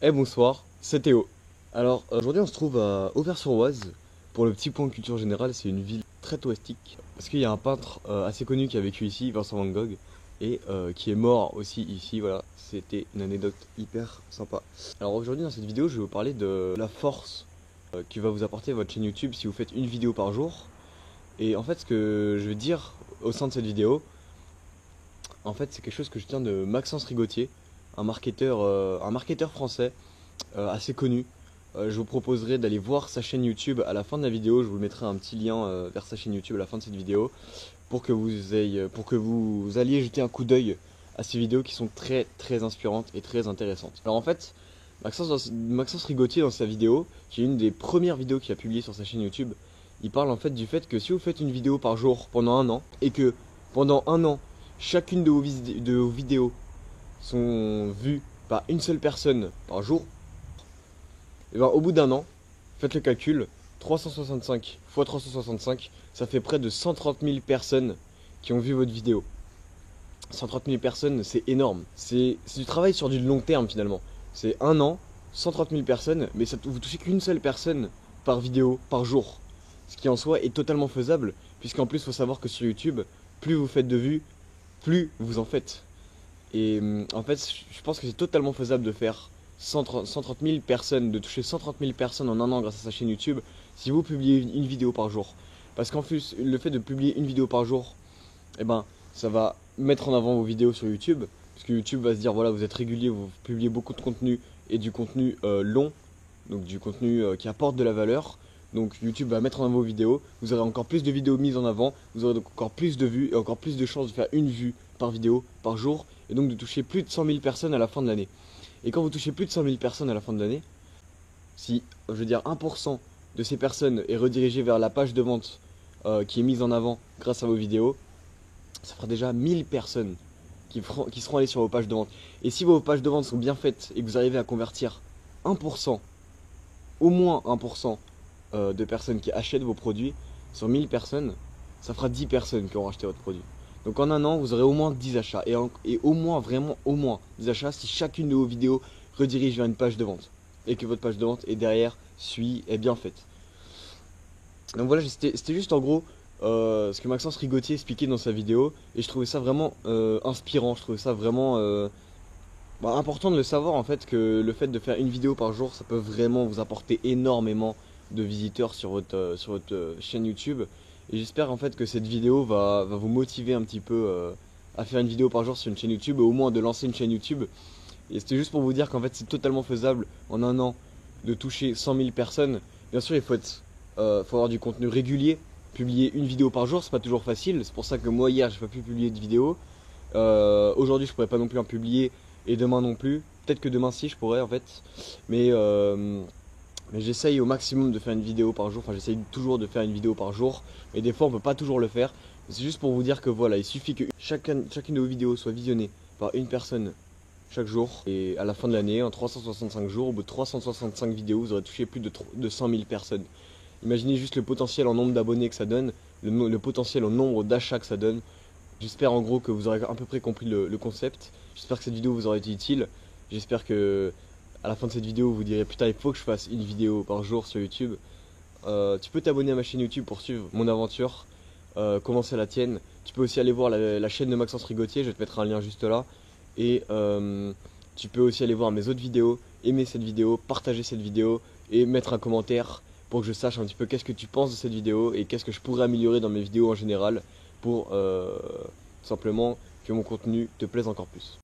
Bonsoir, c'est Théo. Alors aujourd'hui on se trouve à Auvers-sur-Oise pour le petit point de culture générale. C'est une ville très touristique parce qu'il y a un peintre assez connu qui a vécu ici, Vincent Van Gogh, et qui est mort aussi ici. Voilà, c'était une anecdote hyper sympa. Alors aujourd'hui dans cette vidéo je vais vous parler de la force que va vous apporter votre chaîne YouTube si vous faites une vidéo par jour. Et en fait ce que je vais dire au sein de cette vidéo, en fait c'est quelque chose que je tiens de Maxence Rigotier, un marketeur français assez connu. Je vous proposerai d'aller voir sa chaîne YouTube à la fin de la vidéo. Je vous mettrai un petit lien vers sa chaîne YouTube à la fin de cette vidéo pour que vous alliez jeter un coup d'œil à ces vidéos qui sont très très inspirantes et très intéressantes. Alors en fait, Maxence Rigotier dans sa vidéo, qui est une des premières vidéos qu'il a publiées sur sa chaîne YouTube, il parle en fait du fait que si vous faites une vidéo par jour pendant un an et que pendant un an, chacune de vos vidéos sont vues par une seule personne par jour, et ben, au bout d'un an, faites le calcul, 365 x 365, ça fait près de 130 000 personnes qui ont vu votre vidéo. 130 000 personnes, c'est énorme. C'est du travail sur du long terme finalement. C'est un an, 130 000 personnes, mais vous touchez qu'une seule personne par vidéo, par jour. Ce qui en soi est totalement faisable, puisqu'en plus, il faut savoir que sur YouTube, plus vous faites de vues, plus vous en faites. Et en fait, je pense que c'est totalement faisable de faire 130 000 personnes, de toucher 130 000 personnes en un an grâce à sa chaîne YouTube si vous publiez une vidéo par jour. Parce qu'en plus, le fait de publier une vidéo par jour, eh ben, ça va mettre en avant vos vidéos sur YouTube. Parce que YouTube va se dire, voilà, vous êtes régulier, vous publiez beaucoup de contenu et du contenu long, donc du contenu qui apporte de la valeur. Donc YouTube va mettre en avant vos vidéos, vous aurez encore plus de vidéos mises en avant, vous aurez donc encore plus de vues et encore plus de chances de faire une vue par vidéo par jour et donc de toucher plus de 100 000 personnes à la fin de l'année. Et quand vous touchez plus de 100 000 personnes à la fin de l'année, si, je veux dire, 1% de ces personnes est redirigé vers la page de vente qui est mise en avant grâce à vos vidéos, ça fera déjà 1000 personnes qui seront allées sur vos pages de vente. Et si vos pages de vente sont bien faites et que vous arrivez à convertir 1%, au moins 1% de personnes qui achètent vos produits, sur 1000 personnes, ça fera 10 personnes qui auront acheté votre produit. Donc en un an, vous aurez au moins 10 achats. Et au moins, vraiment au moins 10 achats si chacune de vos vidéos redirige vers une page de vente. Et que votre page de vente est derrière, est bien faite. Donc voilà, c'était juste en gros ce que Maxence Rigotier expliquait dans sa vidéo. Et je trouvais ça vraiment inspirant, je trouvais ça vraiment important de le savoir en fait, que le fait de faire une vidéo par jour, ça peut vraiment vous apporter énormément de visiteurs sur votre chaîne YouTube. Et j'espère en fait que cette vidéo va vous motiver un petit peu à faire une vidéo par jour sur une chaîne YouTube, ou au moins de lancer une chaîne YouTube. Et c'était juste pour vous dire qu'en fait c'est totalement faisable en un an de toucher 100 000 personnes. Bien sûr il faut avoir du contenu régulier. Publier une vidéo par jour c'est pas toujours facile. C'est pour ça que moi hier j'ai pas pu publier de vidéo. Aujourd'hui je pourrais pas non plus en publier et demain non plus. Peut-être que demain si je pourrais en fait. Mais j'essaye au maximum de faire une vidéo par jour. Enfin j'essaye toujours de faire une vidéo par jour. Mais des fois on peut pas toujours le faire. C'est juste pour vous dire que voilà, il suffit que chacune de vos vidéos soit visionnée par une personne chaque jour. Et à la fin de l'année, en 365 jours, au bout de 365 vidéos, vous aurez touché plus de 100 000 personnes. Imaginez juste le potentiel en nombre d'abonnés que ça donne, le potentiel en nombre d'achats que ça donne. J'espère en gros que vous aurez à peu près compris le concept. J'espère que cette vidéo vous aura été utile. J'espère que à la fin de cette vidéo vous direz putain il faut que je fasse une vidéo par jour sur YouTube. Tu peux t'abonner à ma chaîne YouTube pour suivre mon aventure, commencer la tienne. Tu peux aussi aller voir la chaîne de Maxence Rigotier, je vais te mettre un lien juste là. Et tu peux aussi aller voir mes autres vidéos, aimer cette vidéo, partager cette vidéo et mettre un commentaire pour que je sache un petit peu qu'est-ce que tu penses de cette vidéo et qu'est-ce que je pourrais améliorer dans mes vidéos en général pour simplement que mon contenu te plaise encore plus.